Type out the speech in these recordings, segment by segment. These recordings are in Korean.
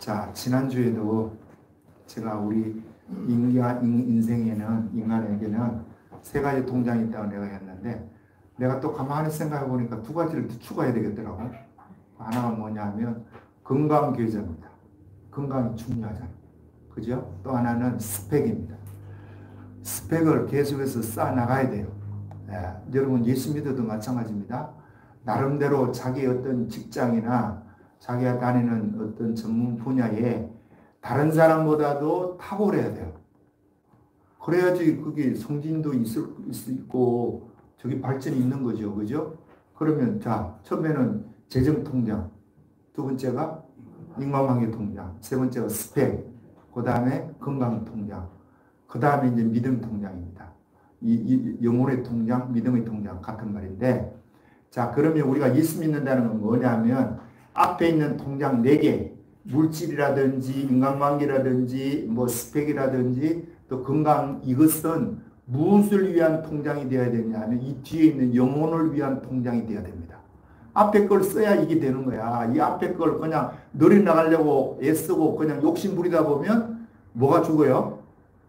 자, 지난주에도 제가 우리 인간에게는 세 가지 통장이 있다고 내가 했는데, 내가 또 가만히 생각해 보니까 두 가지를 더 추가해야 되겠더라고. 하나가 뭐냐면 건강계정입니다. 건강이 중요하잖아요. 그죠? 또 하나는 스펙입니다. 스펙을 계속해서 쌓아나가야 돼요. 여러분 예수 믿어도 마찬가지입니다. 나름대로 자기 어떤 직장이나 자기가 다니는 어떤 전문 분야에 다른 사람보다도 탁월해야 돼요. 그래야지 그게 성진도 있고 저기 발전이 있는 거죠. 그죠? 그러면 자, 처음에는 재정통장, 두 번째가 인간관계 통장, 세 번째가 스펙, 그 다음에 건강통장, 그 다음에 이제 믿음 통장입니다. 이 영혼의 통장, 믿음의 통장 같은 말인데, 자, 그러면 우리가 예수 믿는다는 건 뭐냐면 앞에 있는 통장 4개, 물질이라든지 인간관계라든지 뭐 스펙이라든지 또 건강, 이것은 무엇을 위한 통장이 되어야 되냐면 이 뒤에 있는 영혼을 위한 통장이 되어야 됩니다. 앞에 걸 써야 이게 되는 거야. 이 앞에 걸 그냥 늘이 나가려고 애쓰고 그냥 욕심 부리다 보면 뭐가 죽어요?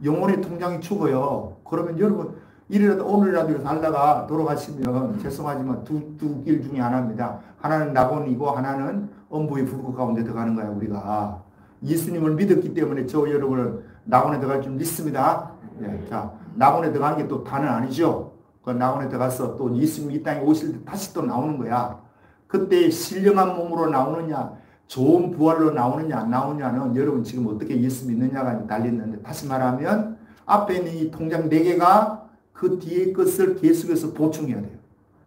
영혼의 통장이 죽어요. 그러면 여러분 이래라도 오늘이라도 살다가 돌아가시면 죄송하지만 두 길 중에 하나입니다. 하나는 낙원이고 하나는 엄부의 불구 가운데 들어가는 거야. 우리가 예수님을 믿었기 때문에 저 여러분은 낙원에 들어갈 줄 믿습니다. 네, 자, 낙원에 들어가는 게 또 다는 아니죠. 그 낙원에 들어가서 또 예수님이 이 땅에 오실 때 다시 또 나오는 거야. 그때 신령한 몸으로 나오느냐, 좋은 부활로 나오느냐 안 나오느냐는 여러분 지금 어떻게 예수 믿느냐가 달렸는데, 다시 말하면 앞에 있는 이 통장 4개가 그 뒤에 것을 계속해서 보충해야 돼요.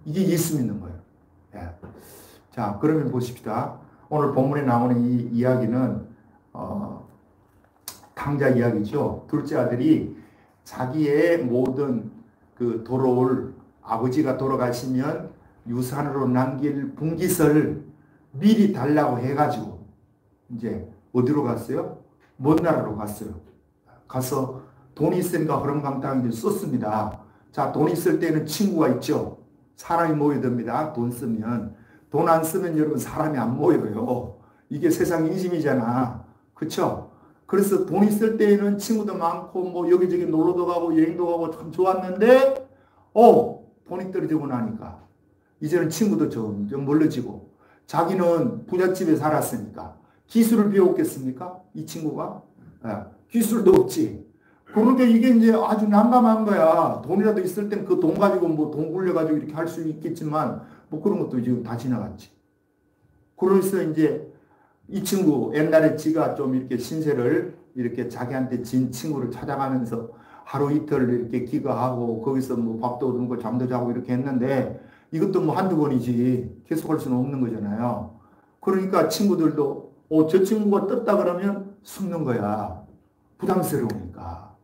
이게 예수 믿는 거예요. 예. 자, 그러면 보십시다. 오늘 본문에 나오는 이 이야기는 탕자 이야기죠. 둘째 아들이 자기의 모든 그 돌아올 아버지가 돌아가시면 유산으로 남길 분깃을 미리 달라고 해가지고 이제 어디로 갔어요? 먼 나라로 갔어요. 가서 돈이 있으니까 허름감탕하게 썼습니다. 자, 돈 있을 때는 친구가 있죠. 사람이 모여듭니다. 돈 쓰면. 돈 안 쓰면 여러분 사람이 안 모여요. 이게 세상 인심이잖아. 그쵸? 그래서 돈 있을 때에는 친구도 많고 뭐 여기저기 놀러도 가고 여행도 가고 참 좋았는데 돈이 떨어지고 나니까 이제는 친구도 점점 멀어지고, 자기는 부잣집에 살았으니까 기술을 배웠겠습니까? 이 친구가? 기술도 없지. 그러니까 이게 이제 아주 난감한 거야. 돈이라도 있을 땐 그 돈 가지고 뭐 돈 굴려가지고 이렇게 할 수 있겠지만 뭐 그런 것도 지금 다 지나갔지. 그래서 이제 이 친구 옛날에 지가 좀 이렇게 신세를 이렇게 자기한테 진 친구를 찾아가면서 하루 이틀 이렇게 기거하고 거기서 뭐 밥도 얻고 잠도 자고 이렇게 했는데, 이것도 뭐 한두 번이지 계속할 수는 없는 거잖아요. 그러니까 친구들도 저 친구가 떴다 그러면 숨는 거야. 부담스러우니까.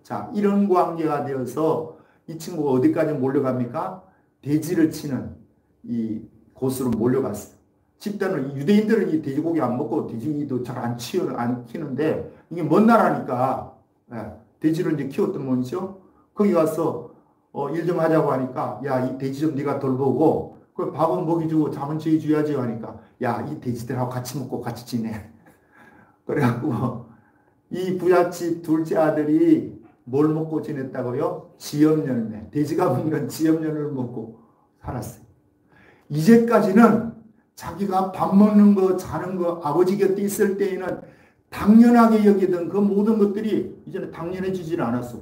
자, 이런 관계가 되어서 이 친구가 어디까지 몰려갑니까? 돼지를 치는 이 곳으로 몰려갔어요. 집단은 유대인들은 이 돼지고기 안 먹고 돼지도 잘 안 키우는데 이게 먼 나라니까 돼지를 이제 키웠던 분이죠. 거기 가서 일 좀 하자고 하니까 야, 이 돼지 좀 네가 돌보고 그 밥은 먹여주고 잠은 재워줘야지 하니까 야, 이 돼지들하고 같이 먹고 같이 지내. 그래갖고 이 부잣집 둘째 아들이 뭘 먹고 지냈다고요? 지엽열매. 돼지가 먹는 지엽열매를 먹고 살았어요. 이제까지는 자기가 밥 먹는 거, 자는 거, 아버지 곁에 있을 때에는 당연하게 여기던 그 모든 것들이 이제는 당연해지질 않았어.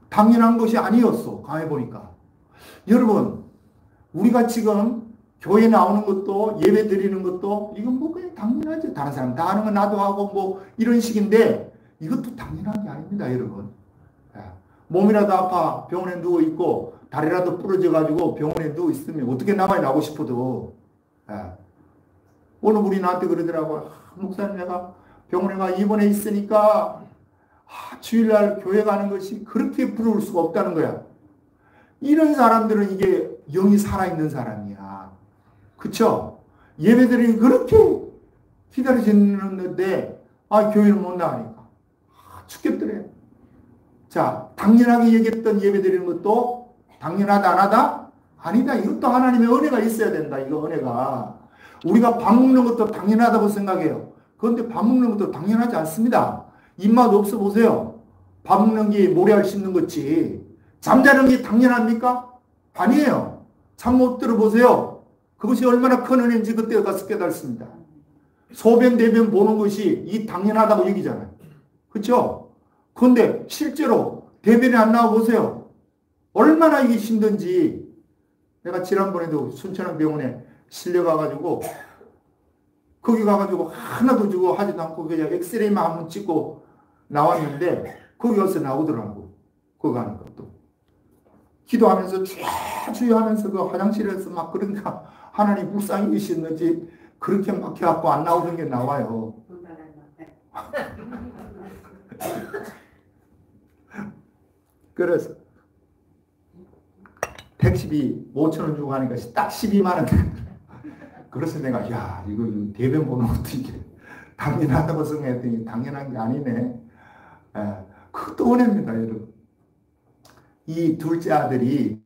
당연한 것이 아니었어. 가만해보니까. 여러분, 우리가 지금 교회 나오는 것도 예배 드리는 것도 이건 뭐 그냥 당연하죠. 다른 사람 다 하는 건 나도 하고 뭐 이런 식인데 이것도 당연한 게 아닙니다, 여러분. 몸이라도 아파 병원에 누워있고 다리라도 부러져가지고 병원에 누워있으면 어떻게 나만이 나고 싶어도. 오늘 우리 나한테 그러더라고요. 목사님, 내가 병원에 가 입원해 있으니까 주일날 교회 가는 것이 그렇게 부러울 수가 없다는 거야. 이런 사람들은 이게 영이 살아있는 사람이야. 그쵸? 예배드리는 그렇게 기다려지는데 교회는 못 나가니까 죽겠더래. 자, 당연하게 얘기했던 예배드리는 것도 당연하다 안 하다? 아니다. 이것도 하나님의 은혜가 있어야 된다. 이거 은혜가. 우리가 밥 먹는 것도 당연하다고 생각해요. 그런데 밥 먹는 것도 당연하지 않습니다. 입맛 없어 보세요. 밥 먹는 게 모래알 씹는 거지. 잠자는 게 당연합니까? 아니에요. 잠 못 들어보세요. 그것이 얼마나 큰 은혜인지 그때 가서 깨달습니다. 소변, 대변 보는 것이 이 당연하다고 얘기잖아요. 그렇죠? 그런데 실제로 대변이 안 나와 보세요. 얼마나 이게 힘든지. 내가 지난번에도 순천병원에 실려가가지고 거기 가가지고 하나도 주고 하지도 않고 그냥 엑스레이만 한번 찍고 나왔는데 거기 가서 나오더라고. 그거 가는 것도. 기도하면서 주여 하면서 그 화장실에서 막 그러니까 하나님 불쌍히 계시는지 그렇게 막혀갖고 안 나오는 게 나와요. 그래서 택시비 5,000원 주고 하니까 딱 12만 원. 그래서 내가 야 이거 대변 보는 것도 이게 당연하다고 생각했더니 당연한 게 아니네. 그것도 은혜입니다, 여러분. 이 둘째 아들이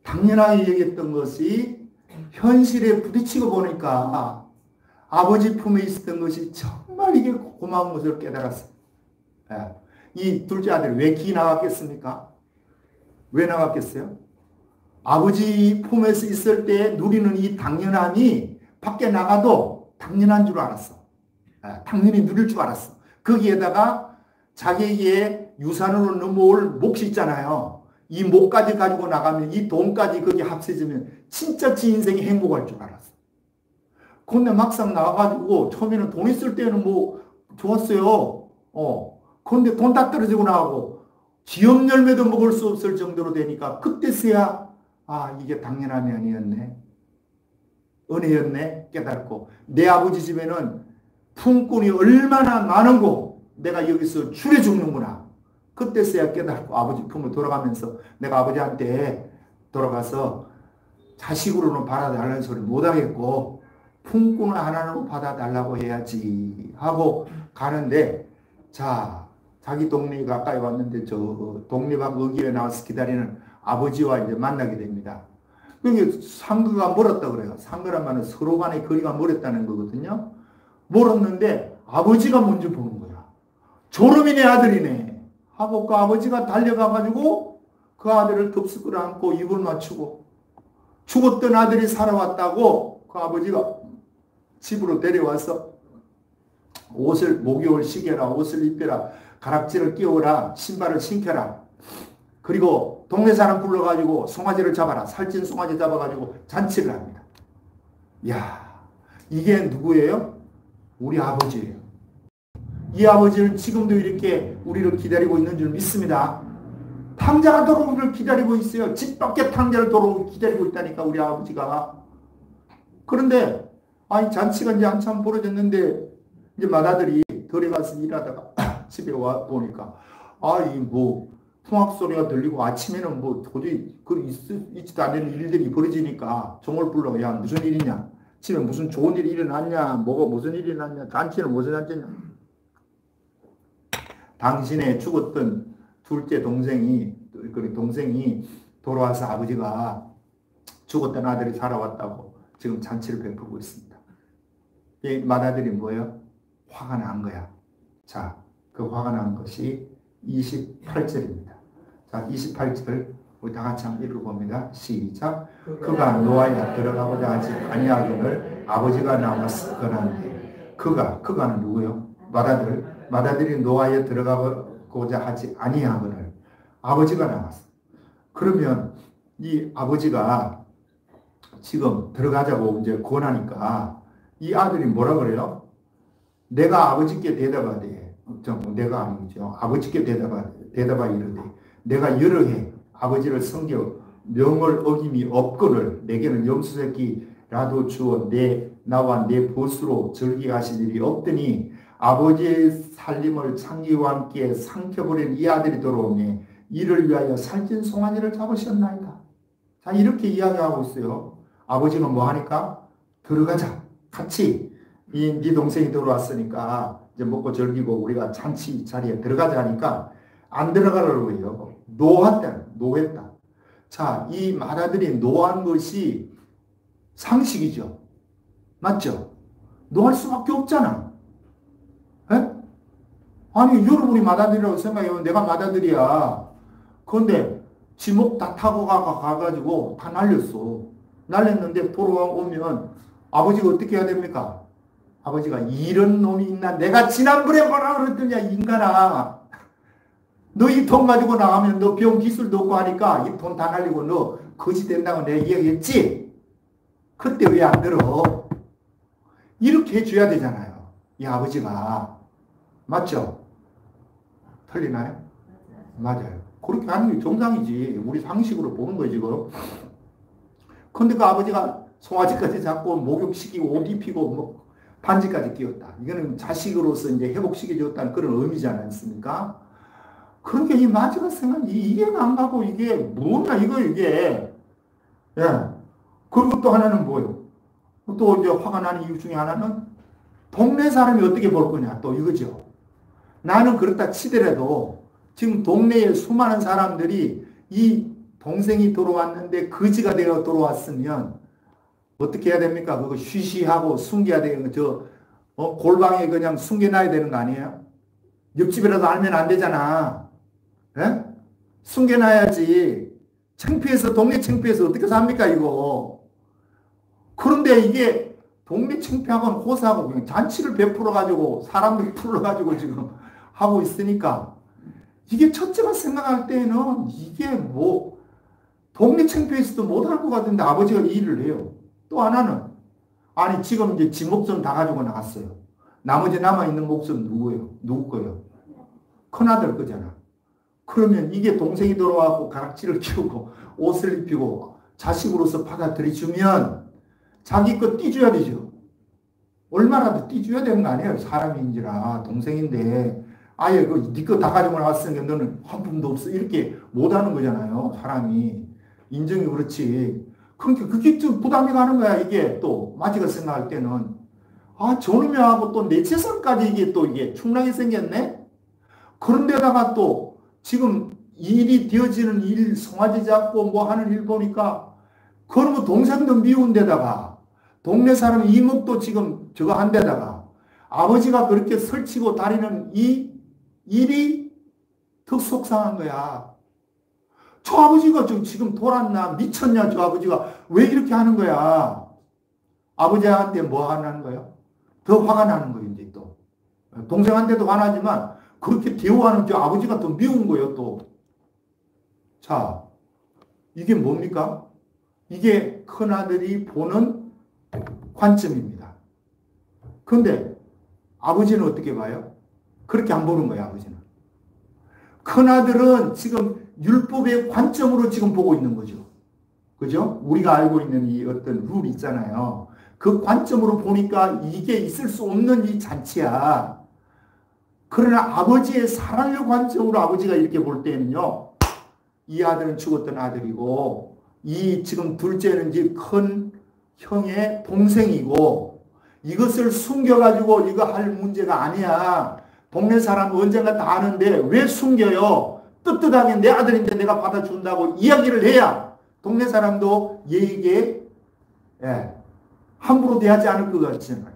당연하게 얘기했던 것이 현실에 부딪히고 보니까 아버지 품에 있었던 것이 정말 이게 고마운 것을 깨달았어요. 이 둘째 아들이 왜 기 나갔겠습니까? 왜 나갔겠어요? 아버지 품에서 있을 때 누리는 이 당연함이 밖에 나가도 당연한 줄 알았어. 당연히 누릴 줄 알았어. 거기에다가 자기에게 유산으로 넘어올 몫이 있잖아요. 이 몫까지 가지고 나가면 이 돈까지 거기 합쳐지면 진짜 지 인생이 행복할 줄 알았어. 근데 막상 나와가지고 처음에는 돈 있을 때는 뭐 좋았어요. 그런데 돈 다 떨어지고 나가고 지업 열매도 먹을 수 없을 정도로 되니까 그때서야 이게 당연함이 아니었네. 은혜였네 깨닫고 내 아버지 집에는 품꾼이 얼마나 많은고 내가 여기서 줄여 죽는구나. 그때서야 깨닫고 아버지 품으로 돌아가면서 내가 아버지한테 돌아가서 자식으로는 받아달라는 소리 못하겠고 품꾼을 하나로 받아달라고 해야지 하고 가는데 자 자기 동네 가까이 왔는데 저 독립학 의기에 나와서 기다리는 아버지와 이제 만나게 됩니다. 그게 상거가 멀었다 그래요. 상거란 말은 서로 간의 거리가 멀었다는 거거든요. 멀었는데 아버지가 먼저 보는 거야. 저놈이 내 아들이네. 하고 그 아버지가 달려가가지고 그 아들을 덥석 끌어안고 입을 맞추고 죽었던 아들이 살아왔다고 그 아버지가 집으로 데려와서 옷을 목욕을 시켜라. 옷을 입혀라. 가락지를 끼워라. 신발을 신겨라. 그리고 동네 사람 불러가지고 송아지를 잡아라. 살찐 송아지 잡아가지고 잔치를 합니다. 이야, 이게 누구예요? 우리 아버지예요. 이 아버지는 지금도 이렇게 우리를 기다리고 있는 줄 믿습니다. 탕자가 돌아오기를 기다리고 있어요. 집 밖에 탕자를 돌아오기 기다리고 있다니까 우리 아버지가. 그런데 잔치가 이제 한참 벌어졌는데 이제 맏아들이 들어가서 일하다가 집에 와 보니까 풍악 소리가 들리고 아침에는 뭐 도저히 있지도 않는 일들이 벌어지니까 종을 불러 야 무슨 일이냐 집에 무슨 좋은 일이 일어났냐 뭐가 무슨 일이 일어났냐 잔치는 무슨 잔치냐 당신의 죽었던 둘째 동생이 돌아와서 아버지가 죽었던 아들이 살아왔다고 지금 잔치를 베풀고 있습니다. 이 맏아들이 뭐예요? 화가 난 거야. 자, 그 화가 난 것이 28절입니다. 자, 28절 우리 다 같이 한번 읽어봅니다. 시작. 그가 노아에 들어가고자 하지 아니하거늘 아버지가 나와서 그러는데 그가는 누구요? 맏아들이 노아에 들어가고자 하지 아니하거늘 아버지가 나왔어. 그러면 이 아버지가 지금 들어가자고 이제 권하니까 이 아들이 뭐라 그래요? 내가 아버지께 대답하되 내가 아니죠. 아버지께 대답하 이르되 내가 여러 해 아버지를 섬겨 명을 어김이 없거늘 내게는 염소새끼라도 주어 나와 내 벗으로 절기하실 일이 없더니 아버지의 살림을 창기와 함께 삼켜버린 이 아들이 돌아오니 이를 위하여 살찐 송아지를 잡으셨나이다. 자, 이렇게 이야기하고 있어요. 아버지는 뭐 하니까 들어가자. 같이 네 동생이 들어왔으니까 이제 먹고 즐기고 우리가 잔치 자리에 들어가자 하니까 안 들어가려고 해요. 노했다. 자, 이 맏아들이 노한 것이 상식이죠. 맞죠? 노할 수밖에 없잖아. 에? 아니, 여러분이 맏아들이라고 생각해요. 내가 맏아들이야. 그런데 지목 다 타고 가가지고 다 날렸어. 날렸는데 돌아오면 아버지가 어떻게 해야 됩니까? 아버지가 이런 놈이 있나? 내가 지난번에 뭐라 그랬더냐, 인간아. 너 이 돈 가지고 나가면 너 병 기술도 없고 하니까 이 돈 다 날리고 너 거지 된다고 내가 이야기했지? 그때 왜 안 들어? 이렇게 해줘야 되잖아요. 이 아버지가. 맞죠? 틀리나요? 맞아요. 그렇게 하는 게 정상이지. 우리 상식으로 보는 거지, 지금. 근데 그 아버지가 송아지까지 잡고 목욕시키고 옷 입히고 뭐 반지까지 끼웠다. 이거는 자식으로서 이제 회복시켜줬다는 그런 의미지 않습니까? 그러니까 이 마지막 생각, 이해가 안 가고 이게 뭐냐, 이게. 예. 그리고 또 하나는 뭐예요? 또 이제 화가 나는 이유 중에 하나는 동네 사람이 어떻게 볼 거냐, 또 이거죠. 나는 그렇다 치더라도 지금 동네에 수많은 사람들이 이 동생이 돌아왔는데 거지가 되어 돌아왔으면 어떻게 해야 됩니까? 그거 쉬쉬하고 숨겨야 되는 거, 골방에 그냥 숨겨놔야 되는 거 아니에요? 옆집이라도 알면 안 되잖아. 예? 숨겨놔야지. 창피해서, 동네 창피해서 어떻게 삽니까, 이거? 그런데 이게 동네 창피하고는 호소하고 그냥 잔치를 베풀어가지고 사람들 풀어가지고 지금 하고 있으니까 이게 첫째가 생각할 때는 이게 뭐 동네 창피해서도 못할 것 같은데 아버지가 이 일을 해요. 또 하나는 아니 지금 이제 지 목숨 다 가지고 나갔어요. 나머지 남아있는 목숨 누구예요? 누구 거예요? 큰아들 거잖아. 그러면 이게 동생이 돌아와서 가락지를 키우고 옷을 입히고 자식으로서 받아들여주면 자기 거 띄줘야 되죠. 얼마라도 띄줘야 되는 거 아니에요. 사람인지라 동생인데 아예 네 거 다 가지고 나왔으니까 너는 한 푼도 없어 이렇게 못하는 거잖아요. 사람이. 인정이 그렇지. 그러니까 그게 좀 부담이 가는 거야. 이게 또 마지가 생각할 때는 아 저놈이 하고 또 내 재산까지 이게 또 이게 충나게 생겼네. 그런데다가 또 지금 일이 되어지는 일, 송아지 잡고 뭐 하는 일 보니까, 그러면 동생도 미운 데다가, 동네 사람 이목도 지금 저거 한 데다가, 아버지가 그렇게 설치고 다니는 이 일이 더 속상한 거야. 저 아버지가 지금 돌았나, 미쳤냐, 저 아버지가 왜 이렇게 하는 거야? 아버지한테 뭐 하는 거야? 더 화가 나는 거예요, 이제 또. 동생한테도 화나지만, 그렇게 대우하는 저 아버지가 더 미운 거예요, 또. 자, 이게 뭡니까? 이게 큰아들이 보는 관점입니다. 그런데 아버지는 어떻게 봐요? 그렇게 안 보는 거예요, 아버지는. 큰아들은 지금 율법의 관점으로 지금 보고 있는 거죠. 그죠? 우리가 알고 있는 이 어떤 룰이 있잖아요. 그 관점으로 보니까 이게 있을 수 없는 이 잔치야. 그러나 아버지의 사랑의 관점으로 아버지가 이렇게 볼 때는요, 이 아들은 죽었던 아들이고, 이 지금 둘째는 이제 큰 형의 동생이고, 이것을 숨겨가지고 이거 할 문제가 아니야. 동네 사람은 언젠가 다 아는데 왜 숨겨요? 떳떳하게 내 아들인데 내가 받아준다고 이야기를 해야 동네 사람도 얘에게 함부로 대하지 않을 것 같잖아요.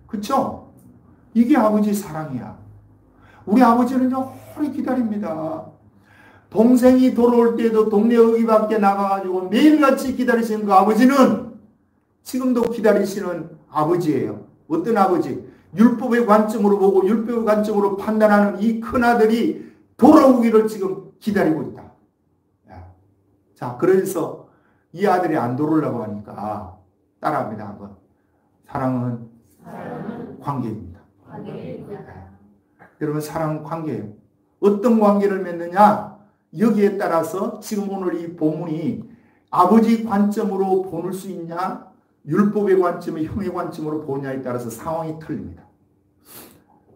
그쵸? 이게 아버지의 사랑이야. 우리 아버지는요, 오래 기다립니다. 동생이 돌아올 때도 동네 어귀 밖에 나가가지고 매일같이 기다리시는 그 아버지는 지금도 기다리시는 아버지예요. 어떤 아버지? 율법의 관점으로 보고 율법의 관점으로 판단하는 이 큰아들이 돌아오기를 지금 기다리고 있다. 자, 그래서 이 아들이 안 돌아오려고 하니까 따라합니다. 한번. 사랑은 관계입니다. 여러분 사랑은 관계예요. 어떤 관계를 맺느냐? 여기에 따라서 지금 오늘 이 본문이 아버지 관점으로 보는 수 있냐? 율법의 관점이 형의 관점으로 보느냐에 따라서 상황이 틀립니다.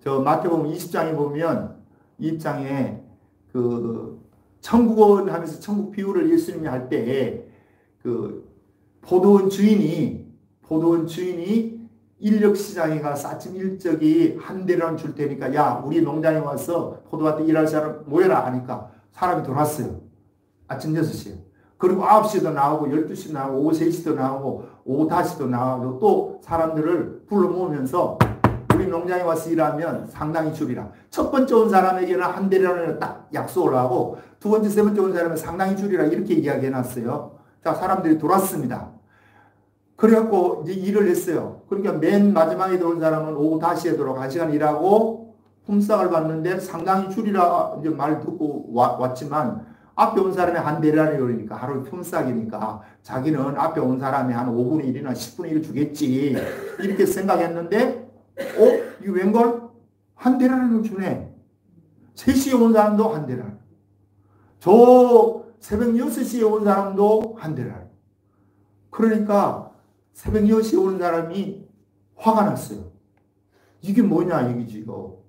저 마태복음 20장에 보면 이 장에 그 천국원 하면서 천국 비유를 예수님이 할 때 그 포도원 주인이 인력시장에 가서 아침 일찍이 한 대를 줄 테니까 야 우리 농장에 와서 포도밭에 일할 사람 모여라 하니까 사람이 들어왔어요. 아침 6시에. 그리고 9시도 나오고 12시도 나오고 오후 3시도 나오고 오후 다시도 나가고 또 사람들을 불러 모으면서 우리 농장에 와서 일하면 상당히 줄이라. 첫 번째 온 사람에게는 한 대라는 딱 약속을 하고 두 번째, 세 번째 온 사람은 상당히 줄이라 이렇게 이야기해 놨어요. 자, 사람들이 돌았습니다. 그래갖고 이제 일을 했어요. 그러니까 맨 마지막에 들어온 사람은 오후 5시에 들어오고 1시간 일하고 품삯을 받는데 상당히 줄이라 이제 말 듣고 왔지만 앞에 온 사람이 한 대라는 그러니까 하루 품삯이니까 자기는 앞에 온 사람이 한 5분의 1이나 10분의 1 주겠지 이렇게 생각했는데 이거 웬걸? 한 대라는 걸 주네. 3시에 온 사람도 한 대라는. 저 새벽 6시에 온 사람도 한 대라는. 그러니까 새벽 6시에 오는 사람이 화가 났어요. 이게 뭐냐 얘기지 이거.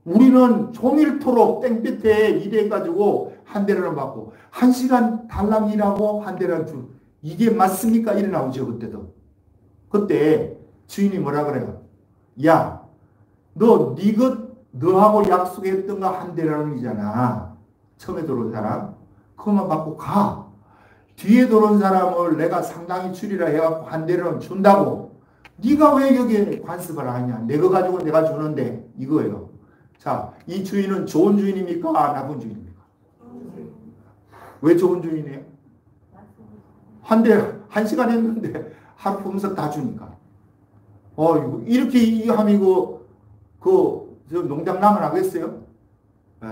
우리는 종일토록 땡볕에 일해가지고 한 대라는 받고 1시간 달랑 일하고 한 대라는 주. 이게 맞습니까? 이래 나오죠 그때도. 그때 주인이 뭐라 그래요? 야, 너하고 약속했던 거 한 대라는이잖아. 처음에 들어온 사람. 그것만 받고 가. 뒤에 들어온 사람을 내가 상당히 줄이라 해갖고 한 대라는 준다고. 네가 왜 여기에 관습을 하냐. 내가 가지고 내가 주는데 이거예요. 자, 이 주인은 좋은 주인입니까? 나쁜 주인입니까? 왜 좋은 주인이에요? 한 시간 했는데 하루 품삯 다 주니까. 이렇게 하면 저 농장 나면 하겠어요? 네.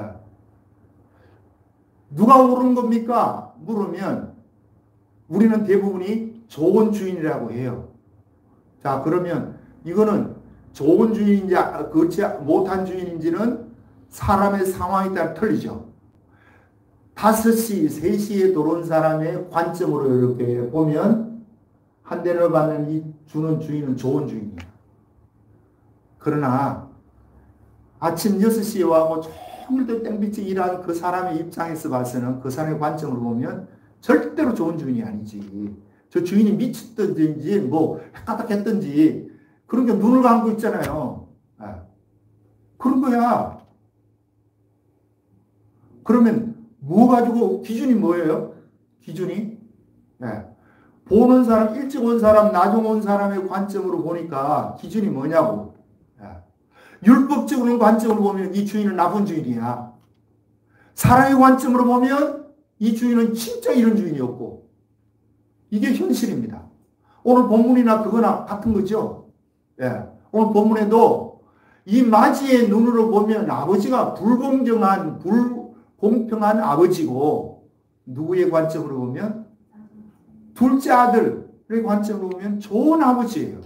누가 옳은 겁니까? 물으면 우리는 대부분이 좋은 주인이라고 해요. 자, 그러면 이거는 좋은 주인인지 그렇지 못한 주인인지는 사람의 상황에 따라 틀리죠. 5시, 3시에 들어온 사람의 관점으로 이렇게 보면 한 대를 받는 이 주는 주인은 좋은 주인이에요. 그러나 아침 6시에 와고 종일도 땡빛이 일하는 그 사람의 입장에서 봐서는 그 사람의 관점으로 보면 절대로 좋은 주인이 아니지. 저 주인이 미쳤든지 뭐 헷가닥했든지 그런 게 눈을 감고 있잖아요. 그런 거야. 그러면 뭐 가지고 기준이 뭐예요? 기준이? 보는 사람, 일찍 온 사람, 나중 온 사람의 관점으로 보니까 기준이 뭐냐고. 율법적으로 관점으로 보면 이 주인은 나쁜 주인이야. 사람의 관점으로 보면 이 주인은 진짜 이런 주인이었고. 이게 현실입니다. 오늘 본문이나 그거나 같은 거죠. 오늘 본문에도 이 맞이의 눈으로 보면 아버지가 불공평한 아버지고 누구의 관점으로 보면 둘째 아들의 관점으로 보면 좋은 아버지예요.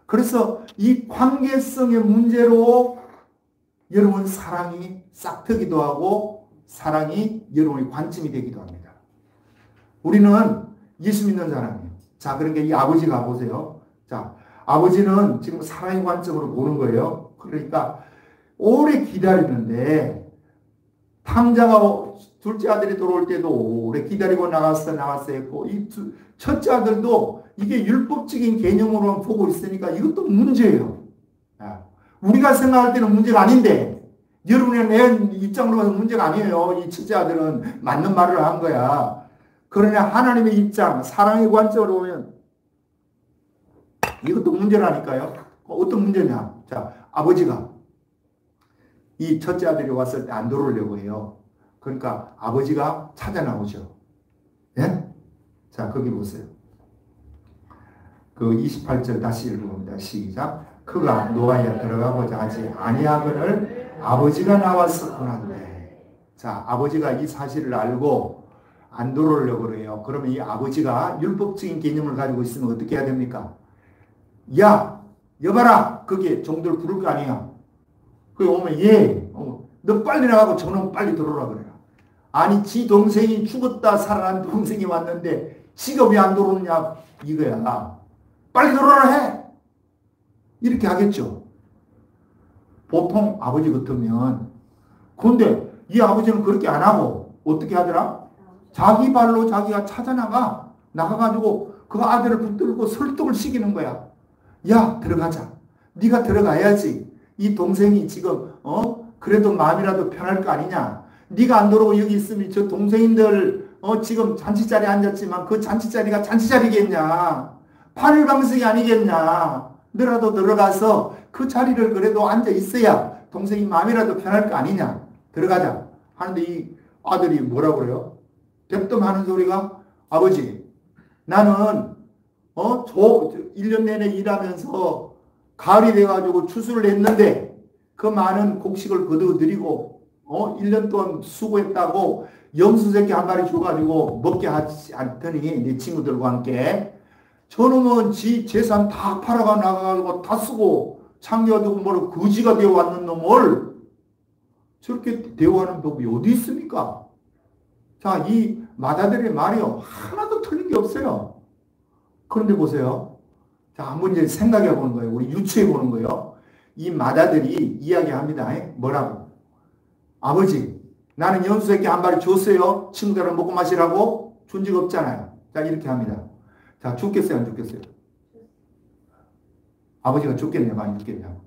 그래서 이 관계성의 문제로 여러분 사랑이 싹트기도 하고 사랑이 여러분의 관점이 되기도 합니다. 우리는 예수 믿는 사람이에요. 자, 그러니까 이 아버지가 보세요. 자, 아버지는 지금 사랑의 관점으로 보는 거예요. 그러니까 오래 기다리는데 탕자가 둘째 아들이 들어올 때도 오래 기다리고 나갔어 했고 이 첫째 아들도 이게 율법적인 개념으로만 보고 있으니까 이것도 문제예요. 우리가 생각할 때는 문제가 아닌데 여러분의 내 입장으로 봐서 문제가 아니에요. 이 첫째 아들은 맞는 말을 한 거야. 그러나 하나님의 입장, 사랑의 관점으로 보면 이것도 문제라니까요. 어떤 문제냐. 자, 아버지가 이 첫째 아들이 왔을 때 안 들어오려고 해요. 그러니까 아버지가 찾아 나오죠. 예? 자, 거기 보세요. 그 28절 다시 읽어봅니다. 시작. 그가 노아에 들어가고자 하지 아니하거늘 아버지가 나와서 보란대. 자, 아버지가 이 사실을 알고 안 들어오려고 그래요. 그러면 이 아버지가 율법적인 개념을 가지고 있으면 어떻게 해야 됩니까? 야, 여봐라. 거기에 종들 부를 거 아니야. 거기 오면 너 빨리 나가고 저놈 빨리 들어오라 그래요. 아니, 지 동생이 죽었다 살아난 동생이 왔는데 지가 왜 안 들어오느냐 이거야. 빨리 들어오라 해. 이렇게 하겠죠. 보통 아버지 같으면. 그런데 이 아버지는 그렇게 안 하고 어떻게 하더라? 자기 발로 자기가 나가가지고 그 아들을 붙들고 설득을 시키는 거야. 야, 들어가자. 네가 들어가야지. 이 동생이 지금 그래도 마음이라도 편할 거 아니냐. 네가 안 들어오고 여기 있으면 저 동생인들 지금 잔치자리에 앉았지만 그 잔치자리가 잔치자리겠냐? 8일 방송이 아니겠냐? 너라도 들어가서 그 자리를 그래도 앉아 있어야 동생이 마음이라도 편할 거 아니냐? 들어가자. 하는데 이 아들이 뭐라고 그래요? 대뜸 하는 소리가 아버지 나는 1년 내내 일하면서 가을이 돼가지고 추수를 했는데 그 많은 곡식을 거두어들이고 1년 동안 수고했다고 염소새끼 한 마리 줘가지고 먹게 하지 않더니 내 친구들과 함께 저놈은 지 재산 다 팔아가 나가가지고 다 쓰고 창겨두고 뭐를 거지가 되어 왔는 놈을 저렇게 대우하는 법이 어디 있습니까? 자, 이 마다들의 말이요 하나도 틀린 게 없어요. 그런데 보세요. 자, 한번 이제 생각해 보는 거예요. 우리 유추해 보는 거예요. 이 마다들이 이야기합니다. 뭐라고? 아버지, 나는 염소새끼 한 마리 줬어요. 친구들은 먹고 마시라고 준 적 없잖아요. 자, 이렇게 합니다. 자, 죽겠어요, 안 죽겠어요? 아버지가 죽겠냐고, 안 죽겠냐고?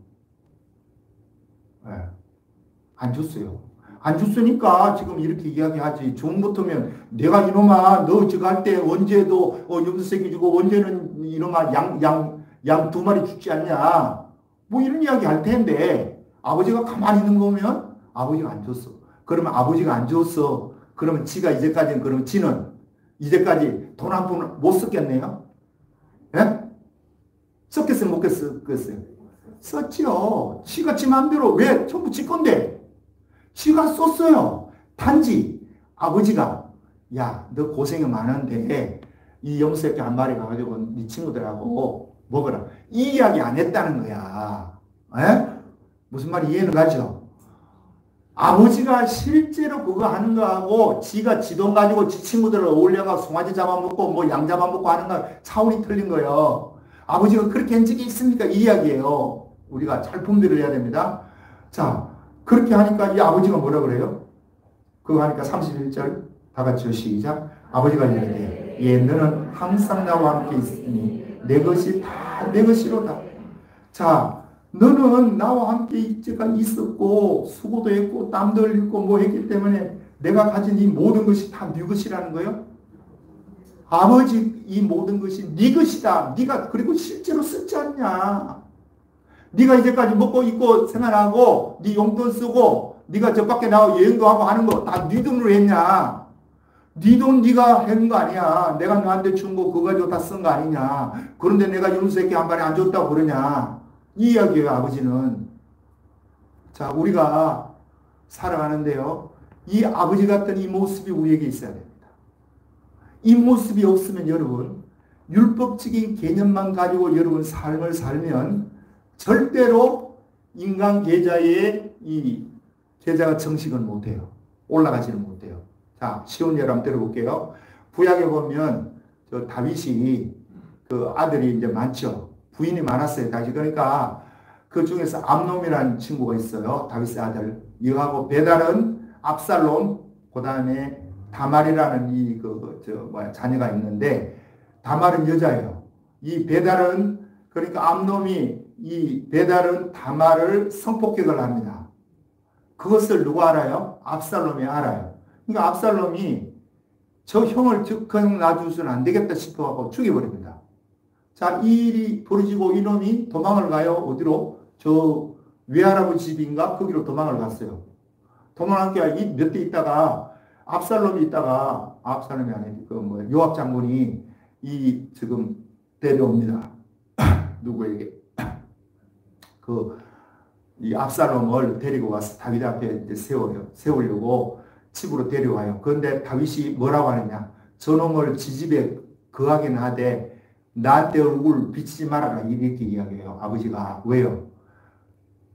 네. 안 줬어요. 안 줬으니까 지금 이렇게 이야기하지. 처음부터면 내가 이놈아, 너 저거 할 때 언제도 염소새끼 주고 언제는 이놈아 양 2마리 죽지 않냐. 뭐 이런 이야기 할 텐데 아버지가 가만히 있는 거 보면 아버지가 안 줬어. 그러면 아버지가 안 줬어. 그러면 지가 이제까지는 그럼 지는 이제까지 돈 한 푼 못 썼겠네요? 예? 썼겠어요? 못 썼겠어요? 썼지요. 지가 지 마음대로 왜? 전부 지 건데. 지가 썼어요. 단지 아버지가 야, 너 고생이 많은데 이 염소새끼 한 마리 가가지고 네 친구들하고 먹어라. 이 이야기 안 했다는 거야. 에? 무슨 말이 이해는 가죠? 아버지가 실제로 그거 하는 거하고 지가 지 돈 가지고 지 친구들을 어울려가 송아지 잡아먹고 뭐 양 잡아먹고 하는 거 차원이 틀린 거예요. 아버지가 그렇게 한 적이 있습니까? 이 이야기예요. 우리가 잘 분별을 해야 됩니다. 자, 그렇게 하니까 이 아버지가 뭐라 그래요? 그거 하니까 31절 다 같이 시작. 아버지가 이르되 예, 너는 항상 나와 함께 있으니 내 것이 다 내 것이로다. 자, 너는 나와 함께 이제가 있었고 수고도 했고 땀도 흘렸고 뭐 했기 때문에 내가 가진 이 모든 것이 다 네 것이라는 거예요. 아버지 이 모든 것이 네 것이다. 네가 그리고 실제로 쓰지 않냐. 네가 이제까지 먹고 입고 생활하고 네 용돈 쓰고 네가 저 밖에 나와 여행도 하고 하는 거 다 네 돈으로 했냐. 네 돈 네가 한 거 아니야. 내가 너한테 준 거 그거 가지고 다 쓴 거 아니냐. 그런데 내가 염소새끼 한 마리 안 줬다고 그러냐. 이 이야기예요, 아버지는. 자, 우리가 살아가는데요. 이 아버지 같은 이 모습이 우리에게 있어야 됩니다. 이 모습이 없으면 여러분, 율법적인 개념만 가지고 여러분 삶을 살면 절대로 인간 계좌에 이 계좌가 정식을 못해요. 올라가지는 못해요. 자, 쉬운 예를 한번 들어볼게요. 구약에 보면 저 다윗이 그 아들이 이제 많죠. 부인이 많았어요. 다시 그러니까 그 중에서 암놈이라는 친구가 있어요. 다윗의 아들. 이하고 베달은 압살롬, 그 다음에 다말이라는 자녀가 있는데 다말은 여자예요. 이 베달은 그러니까 암놈이 이 베달은 다말을 성폭행을 합니다. 그것을 누가 알아요? 압살롬이 알아요. 그러니까 압살롬이 저 형을 그 형 놔주서는 안 되겠다 싶어서 죽여버립니다. 자, 이 일이 벌어지고 이놈이 도망을 가요. 어디로? 저 외할아버지 집인가? 거기로 도망을 갔어요. 도망한 게 몇 대 있다가 압살롬이 아니고 요압 장군이 지금 데려옵니다. 누구에게? 이 압살롬을 데리고 와서 다윗 앞에 이제 세우려고 집으로 데려와요. 그런데 다윗이 뭐라고 하느냐? 저놈을 지집에 거하긴 하되 나한테 얼굴 비치지 말아라. 이렇게 이야기해요. 아버지가. 왜요?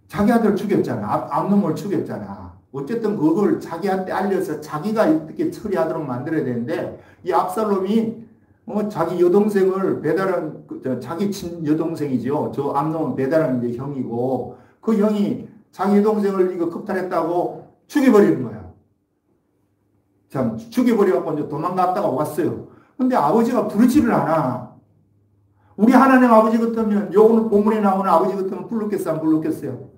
자기 아들 죽였잖아. 암놈을 죽였잖아. 어쨌든 그걸 자기한테 알려서 자기가 어떻게 처리하도록 만들어야 되는데 이 압살롬이 자기 여동생을 배달한 자기 친 여동생이죠. 저 암놈은 배달한 이제 형이고 그 형이 자기 여동생을 이거 겁탈했다고 죽여버리는 거야. 참 죽여버려갖고 이제 도망갔다가 왔어요. 근데 아버지가 부르지를 않아. 우리 하나님 아버지 같으면 오늘 본문에 나오는 아버지 같으면 불렀겠어요? 안 불렀겠어요?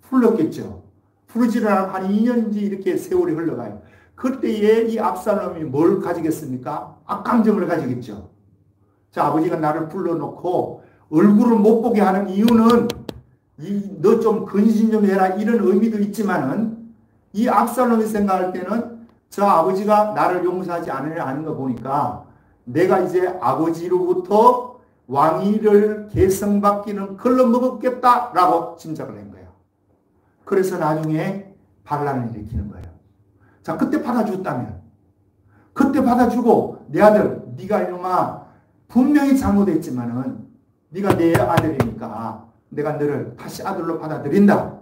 불렀겠죠. 부르지를 않아 한 2년인지 이렇게 세월이 흘러가요. 그때에 이 압살롬이 뭘 가지겠습니까? 악감정을 가지겠죠. 자, 아버지가 나를 불러놓고 얼굴을 못 보게 하는 이유는 너 좀 근신 좀 해라 이런 의미도 있지만은 이 압살롬이 생각할 때는 저 아버지가 나를 용서하지 않으려 하는 거 보니까 내가 이제 아버지로부터 왕위를 계승받기는 걸러먹었겠다라고 짐작을 한 거예요. 그래서 나중에 반란을 일으키는 거예요. 자, 그때 받아줬다면, 그때 받아주고 내 아들 네가 이놈아 분명히 잘못했지만은 네가 내 아들이니까 내가 너를 다시 아들로 받아들인다.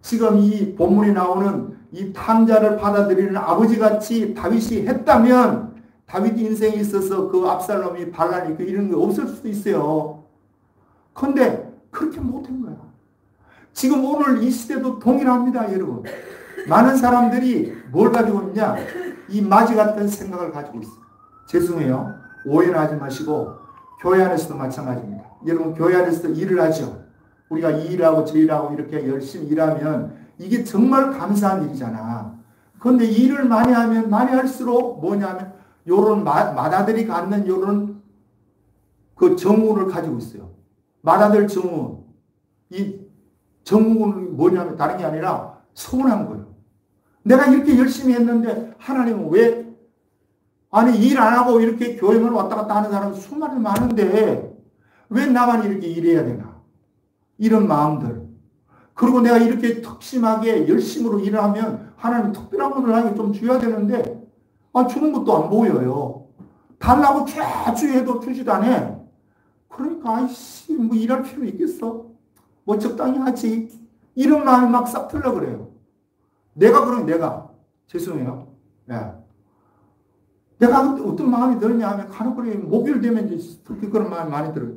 지금 이 본문에 나오는 이 탕자를 받아들이는 아버지같이 다윗이 했다면 다윗 인생에 있어서 그 압살롬이 반란이 이런 게 없을 수도 있어요. 그런데 그렇게 못한 거야. 지금 오늘 이 시대도 동일합니다, 여러분. 많은 사람들이 뭘 가지고 있냐? 이 마지 같은 생각을 가지고 있어요. 죄송해요. 오해는 하지 마시고 교회 안에서도 마찬가지입니다. 여러분 교회 안에서 일을 하죠. 우리가 이 일하고 저 일하고 이렇게 열심히 일하면 이게 정말 감사한 일이잖아. 그런데 일을 많이 하면 많이 할수록 뭐냐면 요런 맏아들이 갖는 요런 그 정운을 가지고 있어요. 맏아들 정운. 이 정운은 뭐냐면 다른 게 아니라 서운한 거예요. 내가 이렇게 열심히 했는데 하나님은 왜 아니 일 안 하고 이렇게 교회만 왔다 갔다 하는 사람은 수많이 많은데 왜 나만 이렇게 일해야 되나? 이런 마음들. 그리고 내가 이렇게 특심하게 열심으로 일을 하면 하나님 특별한 것을 나에게 좀 줘야 되는데 주는 것도 안 보여요. 달라고 죄주해도 주지도 않아. 그러니까 아이씨 뭐 일할 필요 있겠어? 뭐 적당히 하지. 이런 마음이 막 싹 들려 그래요. 그럼 내가 죄송해요. 네. 내가 어떤 마음이 들었냐 하면 간혹거리 목요일 되면 이제 특히 그런 마음이 많이 들어요.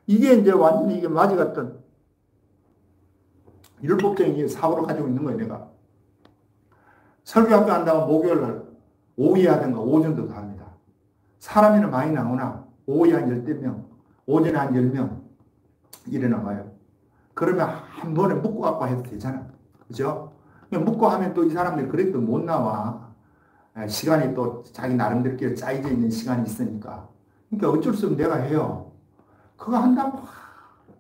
이게 이제 완전히 이게 마지 같던 율법적인 사고를 가지고 있는 거예요, 내가. 설교학교 한다고 목요일 날 오후에 하든가 오전도 다 합니다. 사람이는 많이 나오나 오후에 한 10명, 오전에 한 10명 일어나와요. 그러면 한 번에 묶고 갖고 해도 되잖아. 그죠? 묶고 하면 또 이 사람들이 그래도 못 나와. 시간이 또 자기 나름대로 짜여져 있는 시간이 있으니까. 그러니까 어쩔 수 없으면 내가 해요. 그거 한다고.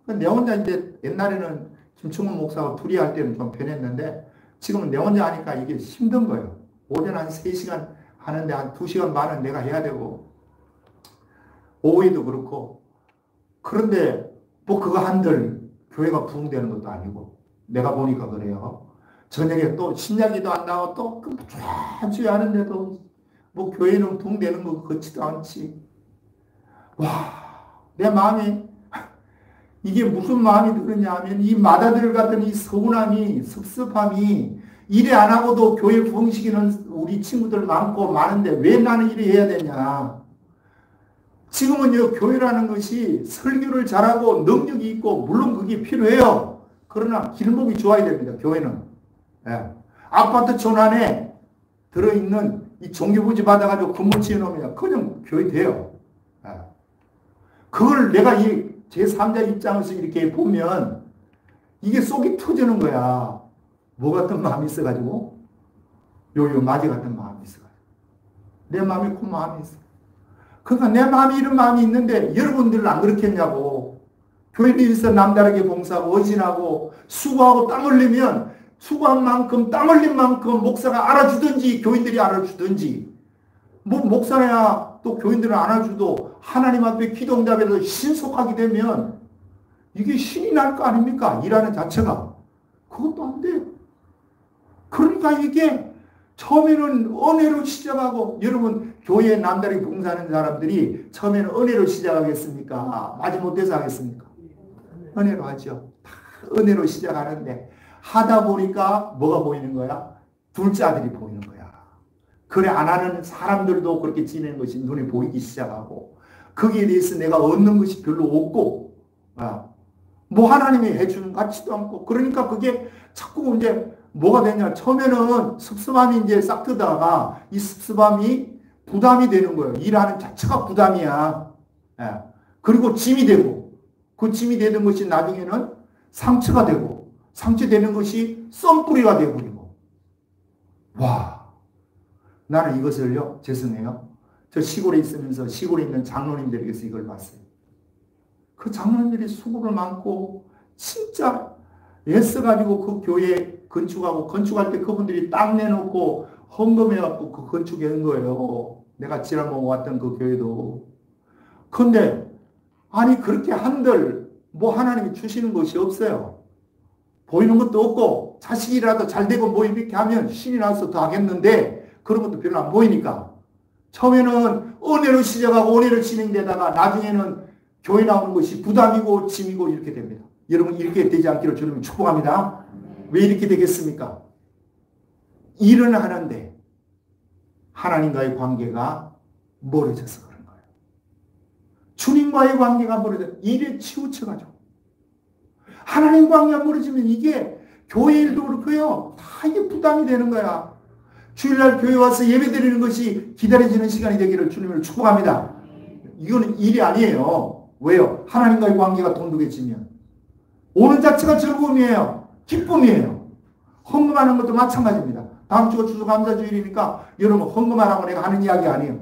내 혼자 이제 옛날에는 김충훈 목사가 둘이 할 때는 좀 편했는데 지금은 내 혼자 하니까 이게 힘든 거예요. 오전 한 3시간 하는데 한 2시간 반은 내가 해야 되고 오후에도 그렇고. 그런데 뭐 그거 한들 교회가 부흥되는 것도 아니고 내가 보니까 그래요. 저녁에 또 신약기도 안 나오고 또 쫙 하는데도 뭐 교회는 부흥되는 거 같지도 않지. 와, 내 마음이 이게 무슨 마음이 들었냐 하면 이 맏아들 같은 이 서운함이 섭섭함이 일에 안 하고도 교회 부흥시키는 우리 친구들 많고 많은데 왜 나는 일을 해야 되냐. 지금은요 교회라는 것이 설교를 잘하고 능력이 있고 물론 그게 필요해요. 그러나 길목이 좋아야 됩니다. 교회는. 예. 아파트 촌안에 들어있는 이 종교부지 받아가지고 건물 지어놓으면 그냥 교회 돼요. 예. 그걸 내가 이 제3자 입장에서 이렇게 보면 이게 속이 터지는 거야. 뭐 같은 마음이 있어가지고 요 마지 같은 마음이 있어가지고 내 마음이 그 마음이 있어. 그러니까 내 마음이 이런 마음이 있는데 여러분들은 안 그렇겠냐고. 교회에 있어 남다르게 봉사하고 헌신하고 수고하고 땀 흘리면 수고한 만큼 땀 흘린 만큼 목사가 알아주든지 교인들이 알아주든지 뭐 목사나 또 교인들은 알아주도 하나님 앞에 기도응답에서 신속하게 되면 이게 신이 날 거 아닙니까? 일하는 자체가. 그것도 안 돼. 그러니까 이게 처음에는 은혜로 시작하고 여러분 교회에 남다르게 봉사하는 사람들이 처음에는 은혜로 시작하겠습니까? 마지못해서 하겠습니까? 은혜로 하죠. 다 은혜로 시작하는데 하다 보니까 뭐가 보이는 거야? 둘째 아들이 보이는 거야. 그래 안 하는 사람들도 그렇게 지내는 것이 눈에 보이기 시작하고 거기에 대해서 내가 얻는 것이 별로 없고 뭐 하나님이 해주는 것 같지도 않고 그러니까 그게 자꾸 이제 뭐가 되냐 처음에는 섭섭함이 이제 싹 트다가 이 섭섭함이 부담이 되는 거예요. 일하는 자체가 부담이야. 그리고 짐이 되고 그 짐이 되는 것이 나중에는 상처가 되고 상처되는 것이 썬뿌리가 되어버리고 와 나는 이것을요, 죄송해요. 저 시골에 있으면서 시골에 있는 장로님들에게서 이걸 봤어요. 그 장로님들이 수고를 많고 진짜 애써가지고 그 교회 건축하고 건축할 때 그분들이 땅 내놓고 헌금해갖고 그 건축한 거예요. 내가 지난번 왔던 그 교회도. 근데 아니 그렇게 한들 뭐 하나님이 주시는 것이 없어요. 보이는 것도 없고 자식이라도 잘 되고 뭐 이렇게 하면 신이 나서 더 하겠는데 그런 것도 별로 안 보이니까 처음에는 은혜로 시작하고 은혜로 진행되다가 나중에는 교회 나오는 것이 부담이고 짐이고 이렇게 됩니다. 여러분 이렇게 되지 않기를 주님이 축복합니다. 왜 이렇게 되겠습니까? 일은 하는데 하나님과의 관계가 멀어져서 그런 거예요. 주님과의 관계가 멀어져 일에 치우쳐가지고 하나님 관계가 멀어지면 이게 교회 일도 그렇고요. 다 이게 부담이 되는 거야. 주일날 교회 와서 예배 드리는 것이 기다려지는 시간이 되기를 주님을 축복합니다. 이거는 일이 아니에요. 왜요? 하나님과의 관계가 돈독해지면 오는 자체가 즐거움이에요. 기쁨이에요. 헌금하는 것도 마찬가지입니다. 다음 주가 추수감사주일이니까 여러분 헌금하라고 내가 하는 이야기 아니에요.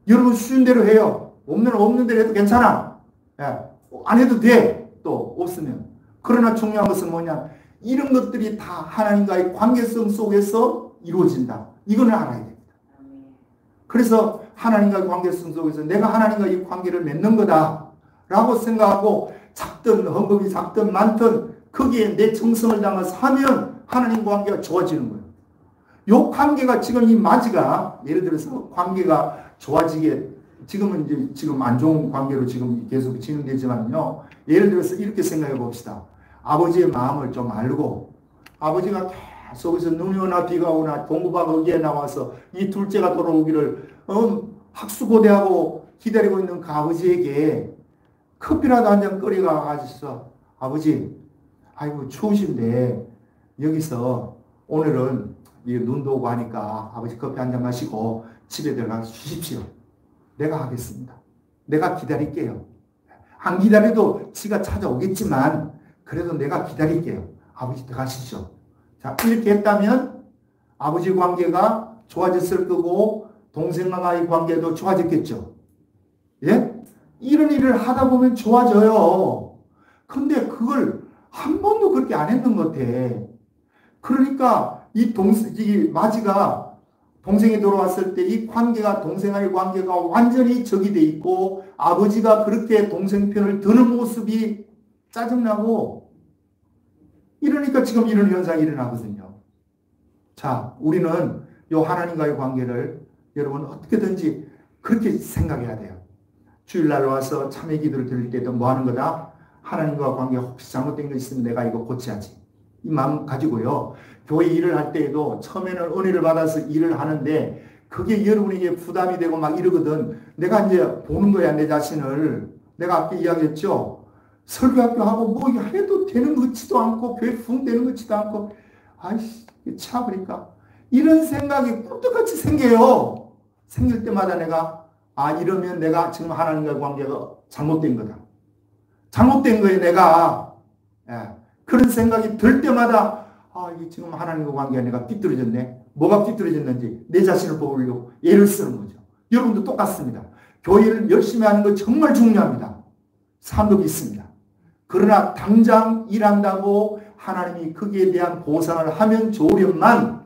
여러분 수준 대로 해요. 없는 대로 해도 괜찮아. 예. 안 해도 돼. 또 없으면. 그러나 중요한 것은 뭐냐? 이런 것들이 다 하나님과의 관계성 속에서 이루어진다. 이거는 알아야 됩니다. 그래서 하나님과의 관계성 속에서 내가 하나님과 이 관계를 맺는 거다라고 생각하고 작든 헌금이 작든 많든 거기에 내 정성을 담아서 하면 하나님 관계가 좋아지는 거예요. 이 관계가 지금 이 마지가 예를 들어서 관계가 좋아지게 지금은 이제 지금 안 좋은 관계로 지금 계속 진행되지만요. 예를 들어서 이렇게 생각해 봅시다. 아버지의 마음을 좀 알고 아버지가 계속해서 눈이 오나 비가 오나 동구박 거기에 나와서 이 둘째가 돌아오기를 학수고대하고 기다리고 있는 그 아버지에게 커피라도 한 잔 끓여가 가지고 아버지 아이고 추우신데 여기서 오늘은 눈도 오고 하니까 아버지 커피 한 잔 마시고 집에 들어가서 쉬십시오. 내가 하겠습니다. 내가 기다릴게요. 안 기다려도 지가 찾아오겠지만 그래도 내가 기다릴게요. 아버지 들어가시죠. 자, 이렇게 했다면 아버지 관계가 좋아졌을 거고 동생과의 관계도 좋아졌겠죠. 예? 이런 일을 하다 보면 좋아져요. 근데 그걸 한 번도 그렇게 안 했는 것 같아. 그러니까 이 마지가 동생이 돌아왔을 때 이 관계가 동생과의 관계가 완전히 적이 돼 있고 아버지가 그렇게 동생 편을 드는 모습이 짜증나고 이러니까 지금 이런 현상이 일어나거든요. 자, 우리는 이 하나님과의 관계를 여러분 어떻게든지 그렇게 생각해야 돼요. 주일날 와서 참회 기도를 드릴 때도 뭐 하는 거다? 하나님과 관계가 혹시 잘못된 거 있으면 내가 이거 고쳐야지. 이 마음 가지고요. 교회 일을 할 때에도 처음에는 은혜를 받아서 일을 하는데 그게 여러분에게 부담이 되고 막 이러거든. 내가 이제 보는 거야, 내 자신을. 내가 아까 이야기했죠. 설교학교 하고 뭐 해도 되는 것 같지도 않고 교회 붕 되는 것 같지도 않고 아이씨 차버리니까 이런 생각이 꿀떡같이 생겨요. 생길 때마다 내가 이러면 내가 지금 하나님과 관계가 잘못된 거다. 잘못된 거예요, 내가. 예. 그런 생각이 들 때마다 이게 지금 하나님과 관계가 내가 삐뚤어졌네. 뭐가 삐뚤어졌는지 내 자신을 보려고 애를 쓰는 거죠. 여러분도 똑같습니다. 교회를 열심히 하는 거 정말 중요합니다. 상급이 있습니다. 그러나 당장 일한다고 하나님이 거기에 대한 보상을 하면 좋으련만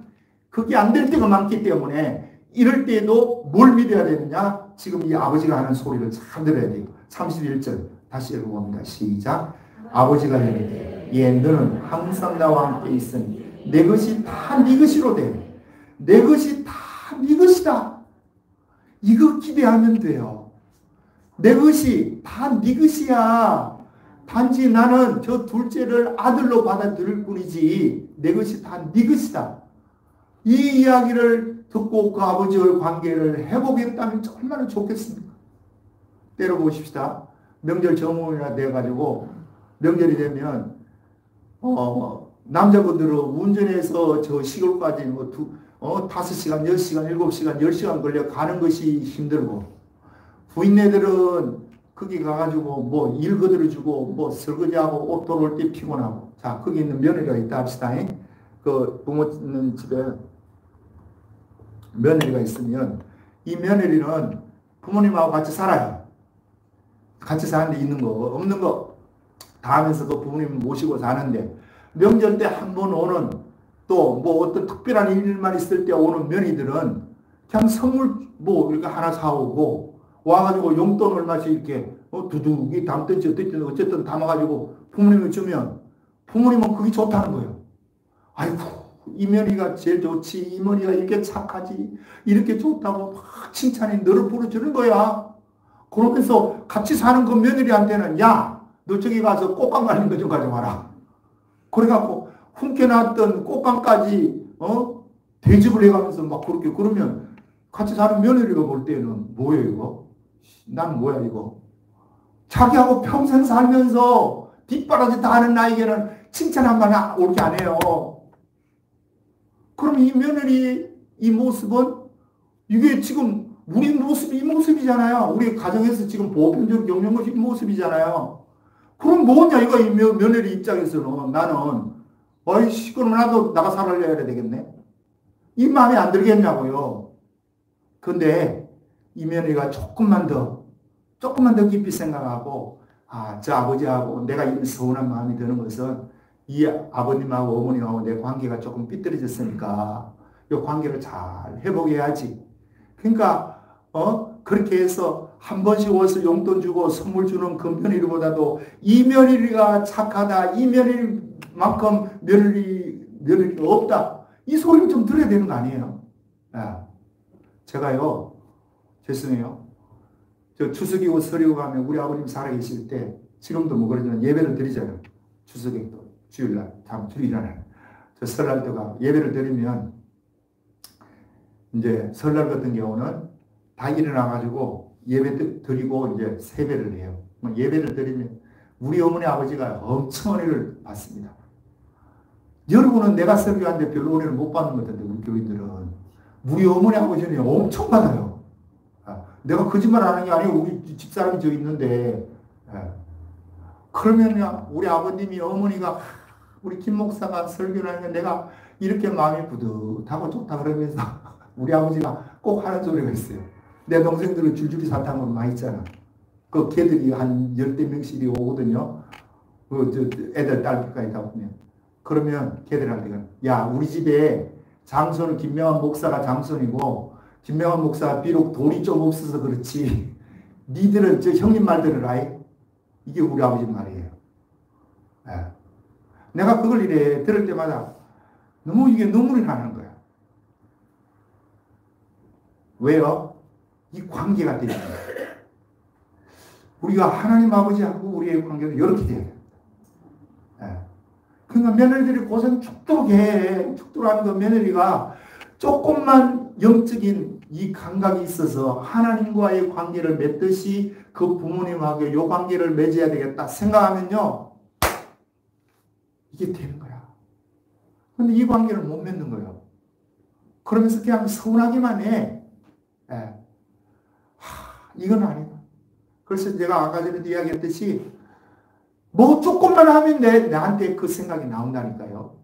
그게 안 될 때가 많기 때문에 이럴 때에도 뭘 믿어야 되느냐? 지금 이 아버지가 하는 소리를 잘 들어야 돼요. 31절 다시 읽어봅니다. 시작. 아버지가 이르되 예 너는 항상 나와 함께 있으니 내 것이 다 네 것이로 돼. 내 것이 다 네 것이다. 이거 기대하면 돼요. 내 것이 다 네 것이야. 단지 나는 저 둘째를 아들로 받아들일 뿐이지 내 것이 다 네 것이다. 이 이야기를 듣고 그 아버지와의 관계를 회복했다면 얼마나 좋겠습니까? 때려보십시다. 명절 정오이나 돼가지고 명절이 되면 남자분들은 운전해서 저 시골까지 5시간, 10시간, 7시간, 10시간 걸려 가는 것이 힘들고 부인네들은 거기 가가지고 뭐 일 거들어주고 뭐 설거지하고 옷 돌아올 때 피곤하고 자 거기 있는 며느리가 있다 합시다. 그 부모 있는 집에 며느리가 있으면 이 며느리는 부모님하고 같이 살아요. 같이 사는데 있는 거 없는 거 다 하면서 그 부모님 모시고 사는데 명절 때 한 번 오는 또 뭐 어떤 특별한 일만 있을 때 오는 며느리들은 그냥 선물 뭐 이렇게 하나 사오고 와가지고 용돈 얼마씩 이렇게 두둑이 담든지 어쨌든 담아가지고 부모님을 주면 부모님은 그게 좋다는 거예요. 아이고 이 며느리가 제일 좋지, 이 며느리가 이렇게 착하지, 이렇게 좋다고 막 칭찬해 너를 부르주는 거야. 그러면서 같이 사는 그 며느리한테는 야 너 저기 가서 꽃감 갈린 거 좀 가져와라. 그래갖고 훔쳐놨던 꽃감까지 대접을 해가면서 막 그렇게 그러면 같이 사는 며느리가 볼 때는 뭐예요 이거? 난 뭐야 이거? 자기하고 평생 살면서 뒷바라지 다 하는 나에게는 칭찬 한번 옳게 안 해요. 그럼 이 며느리 이 모습은 이게 지금 우리 모습이 이 모습이잖아요. 우리 가정에서 지금 보편적으로 겪는 것이 이 모습이잖아요. 그럼 뭐냐 이거 이 며느리 입장에서는 나는 어이씨 그럼 나도 나가 살아야 되겠네. 이 마음에 안 들겠냐고요. 근데 이 며느리가 조금만 더 깊이 생각하고 저 아버지하고 내가 이 서운한 마음이 드는 것은 이 아버님하고 어머님하고 내 관계가 조금 삐뚤어졌으니까 이 관계를 잘 회복해야지. 그러니까 그렇게 해서 한 번씩 와서 용돈 주고 선물 주는 그 며느리보다도 이 며느리가 착하다, 이 며느리만큼 며느리가 없다. 이 소리를 좀 들어야 되는 거 아니에요? 제가요, 죄송해요. 저 추석이고 설이고 가면 우리 아버님 살아계실 때 지금도 뭐 그러지만 예배를 드리잖아요. 추석에도 주일날, 다음 주일날. 저 설날 때가 예배를 드리면 이제 설날 같은 경우는 다 일어나가지고 예배 드리고 이제 세배를 해요. 예배를 드리면 우리 어머니 아버지가 엄청 은혜를 받습니다. 여러분은 내가 설교하는데 별로 은혜를 못 받는 것 같은데 우리 교인들은 우리 어머니 아버지는 엄청 받아요. 내가 거짓말 하는 게 아니고 우리 집사람이 저 있는데 그러면 우리 아버님이 어머니가 우리 김 목사가 설교를 하면 내가 이렇게 마음이 뿌듯하고 좋다 그러면서 우리 아버지가 꼭 하는 소리가 있어요. 내 동생들은 줄줄이 사탕으로 많이 있잖아. 그 걔들이 한 10대 명씩이 오거든요. 애들 딸들까지 다 보면. 그러면 걔들한테 야 우리 집에 장손은 김명환 목사가 장손이고 김명환 목사가 비록 돈이 좀 없어서 그렇지 니들은 저 형님 말 들으라. 이게 우리 아버지 말이에요. 내가 그걸 이래 들을 때마다 너무 이게 눈물이 나는 거야. 왜요? 이 관계가 되는 거야. 우리가 하나님 아버지하고 우리의 관계는 이렇게 돼야 돼. 그러니까 며느리들이 고생 죽도록 해. 죽도록 하는 그 며느리가 조금만 영적인 이 감각이 있어서 하나님과의 관계를 맺듯이 그 부모님하고 이 관계를 맺어야 되겠다 생각하면요. 이게 되는 거야. 근데 이 관계를 못 맺는 거예요. 그러면서 그냥 서운하기만 해. 이건 아니다. 그래서 제가 아까 전에도 이야기했듯이 뭐 조금만 하면 나한테 그 생각이 나온다니까요.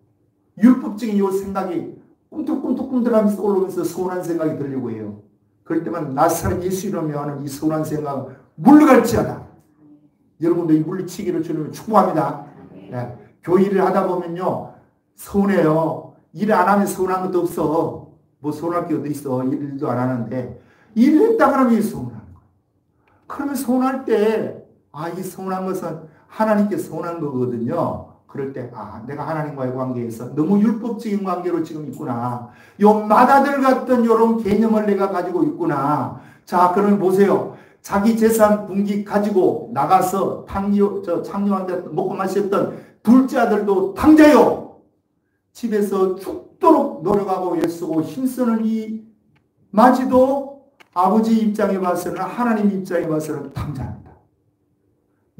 율법적인 이 생각이 꿈틀꿈틀하면서 올라오면서 서운한 생각이 들려고 해요. 그럴 때만 나사렛 예수 이름으로 하는 이 서운한 생각은 물러갈지어다. 여러분도 이 물리치기를 주님을 축복합니다. 교회 일을 하다 보면요. 서운해요. 일 안 하면 서운한 것도 없어. 뭐 서운할 게 어디 있어. 일도 안 하는데 일을 했다 그러면 서운한 거예요. 그러면 서운할 때 이 서운한 것은 하나님께 서운한 거거든요. 그럴 때 내가 하나님과의 관계에서 너무 율법적인 관계로 지금 있구나. 요 마다들 같은 요런 개념을 내가 가지고 있구나. 자, 그러면 보세요. 자기 재산 분기 가지고 나가서 창녀한테 먹고 마셨던 둘째 아들도 탕자요. 집에서 죽도록 노력하고 애쓰고 힘쓰는 이 마지도 아버지 입장에 봐서는 하나님 입장에 봐서는 탕자입니다.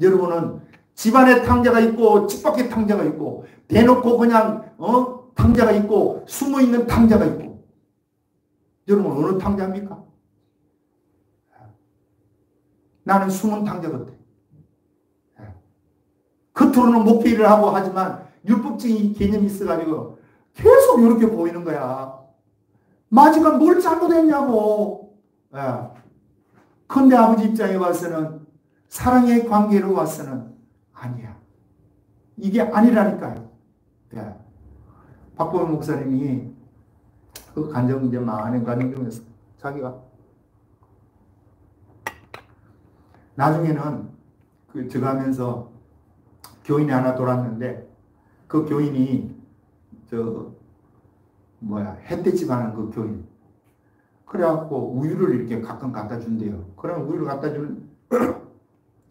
여러분은 집안에 탕자가 있고 집 밖에 탕자가 있고 대놓고 그냥 탕자가 있고 숨어있는 탕자가 있고 여러분 어느 탕자입니까? 나는 숨은 탕자 같아. 겉으로는 목회를 하고 하지만 율법적인 개념이 있어가지고 계속 이렇게 보이는 거야. 마지막 뭘 잘못했냐고. 예. 근데 아버지 입장에 와서는, 사랑의 관계로 와서는 아니야. 이게 아니라니까요. 예. 박보영 목사님이 그 간증 이제 많은 간증 중에서 자기가 나중에는 그 저가면서 교인이 하나 돌았는데, 그 교인이 햇대집 하는 그 교인. 그래갖고 우유를 이렇게 가끔 갖다 준대요. 그러면 우유를 갖다 주는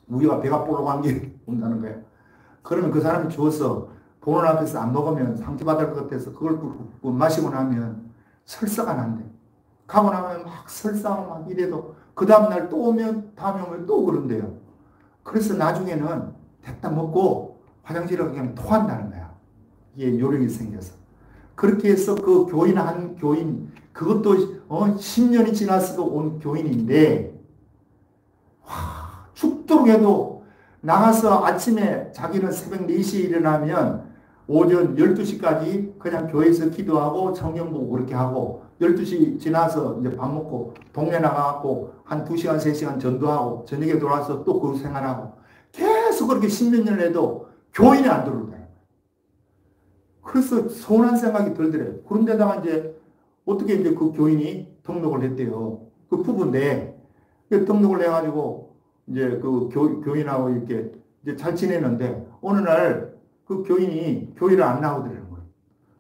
우유가 배가 볼록한 게 온다는 거예요. 그러면 그 사람이 주워서 보는 앞에서 안 먹으면 상처받을 것 같아서 그걸 마시고 나면 설사가 난대. 가고 나면 막 설사하고 막 이래도 그 다음날 또 오면 다음에 오면 또 그런대요. 그래서 나중에는 됐다 먹고 화장실에 그냥 토한다는 거야. 이게 요령이 생겨서. 그렇게 해서 그 교인, 그것도 10년이 지났어도 온 교인인데, 죽도록 해도 나가서 아침에 자기는 새벽 4시에 일어나면 오전 12시까지 그냥 교회에서 기도하고 성경 보고 그렇게 하고, 12시 지나서 이제 밥 먹고 동네 나가고 한 2시간, 3시간 전도하고 저녁에 돌아와서 또 그 생활하고 계속 그렇게 10몇 년을 해도 교인이 안 들어오더라고요. 그래서 서운한 생각이 들더래요. 그런데다가 이제 어떻게 이제 그 교인이 등록을 했대요. 그 부부인데 등록을 해가지고 이제 그 교인하고 이렇게 이제 잘 지내는데 어느 날 그 교인이 교회를 안 나오더라는 거예요.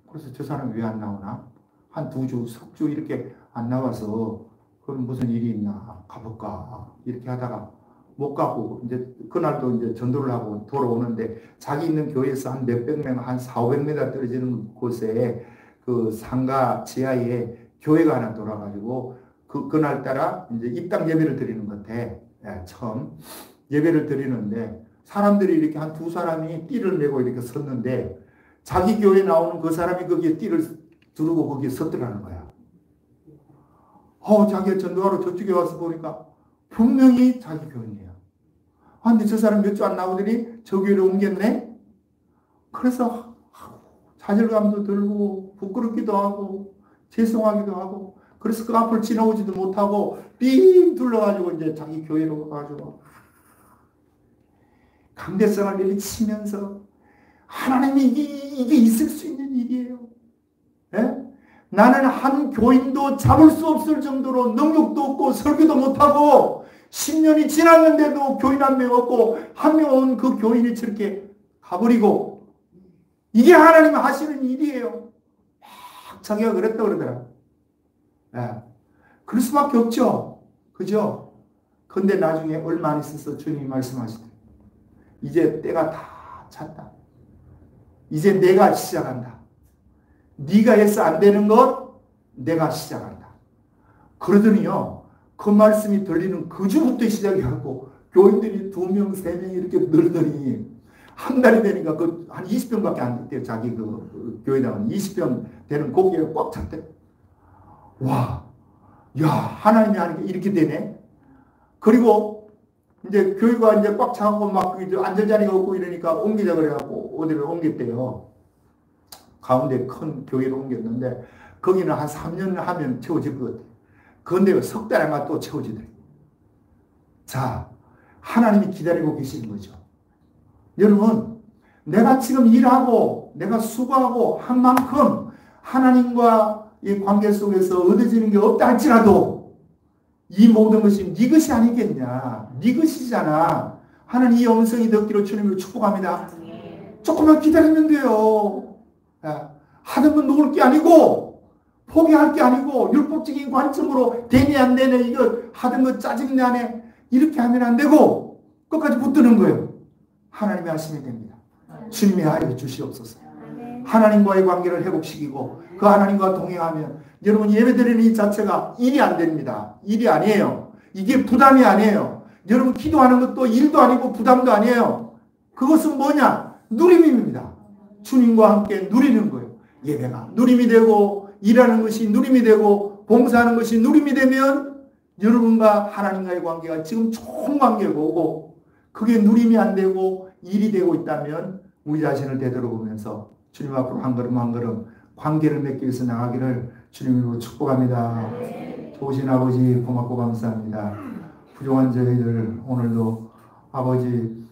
그래서 저 사람이 왜 안 나오나? 한 2주, 3주 이렇게 안 나와서 그럼 무슨 일이 있나 가볼까 이렇게 하다가 못 가고 이제 그날도 이제 전도를 하고 돌아오는데 자기 있는 교회에서 한 몇백 명, 한 400m 떨어지는 곳에 그 상가 지하에 교회가 하나 돌아가지고 그날따라 이제 입당 예배를 드리는 것 같아. 예, 처음 예배를 드리는데 사람들이 이렇게 한 2사람이 띠를 메고 이렇게 섰는데 자기 교회에 나오는 그 사람이 거기에 띠를 두르고 거기에 섰더라는 거야. 자기가 전도하러 저쪽에 와서 보니까 분명히 자기 교인이에요. 근데 저 사람 몇 주 안 나오더니 저 교회로 옮겼네? 그래서 좌절감도 들고 부끄럽기도 하고 죄송하기도 하고 그래서 그 앞을 지나오지도 못하고 삥 둘러가지고 이제 자기 교회로 가가지고 강대성을 내리치면서 하나님이 이게 있을 수 있는 일이에요. 예? 나는 한 교인도 잡을 수 없을 정도로 능력도 없고 설교도 못하고 10년이 지났는데도 교인 한 명 없고 한 명 온 그 교인이 저렇게 가버리고 이게 하나님이 하시는 일이에요. 막 자기가 그랬다 그러더라. 예. 그럴 수밖에 없죠. 그죠? 근데 나중에 얼마 안 있어서 주님이 말씀하시더라. 이제 때가 다 찼다. 이제 내가 시작한다. 네가 해서 안 되는 것 내가 시작한다. 그러더니요. 그 말씀이 들리는 그 주부터 시작해갖고 교인들이 2명, 3명 이렇게 늘더니 한 달이 되니까 한 20병밖에 안 됐대요. 자기 그 교회당은 20병 되는 고기가 꽉 찼대. 와, 야 하나님이 하는 게 이렇게 되네. 그리고 이제 교회가 이제 꽉 차고 막 앉을 자리가 없고 이러니까 옮기자 그래갖고 어디를 옮겼대요. 가운데 큰 교회로 옮겼는데 거기는 한 3년 하면 채워질 것 같아요. 그런데 석 달 안가 또 채워지더래요. 자, 하나님이 기다리고 계시는 거죠. 여러분, 내가 지금 일하고 내가 수고하고 한 만큼 하나님과 이 관계 속에서 얻어지는 게 없다 할지라도 이 모든 것이 네 것이 아니겠냐. 네 것이잖아. 하나님 이 음성이 듣기로 주님을 축복합니다. 조금만 기다리면 돼요. 하는 건 놓을 게 아니고 포기할 게 아니고 율법적인 관점으로 되네 안 되네 이거 하던 거 짜증나네 이렇게 하면 안 되고 끝까지 붙드는 거예요. 하나님이 하시면 됩니다. 주님이 하여 주시옵소서. 하나님과의 관계를 회복시키고 그 하나님과 동행하면 여러분 예배드리는 이 자체가 일이 안 됩니다. 일이 아니에요. 이게 부담이 아니에요. 여러분 기도하는 것도 일도 아니고 부담도 아니에요. 그것은 뭐냐? 누림입니다. 주님과 함께 누리는 거예요. 예배가 누림이 되고 일하는 것이 누림이 되고 봉사하는 것이 누림이 되면 여러분과 하나님과의 관계가 지금 좋은 관계가 오고 그게 누림이 안 되고 일이 되고 있다면 우리 자신을 되돌아보면서 주님 앞으로 한 걸음 한 걸음 관계를 맺기 위해서 나가기를 주님으로 축복합니다. 좋으신 아버지 고맙고 감사합니다. 부족한 저희들 오늘도 아버지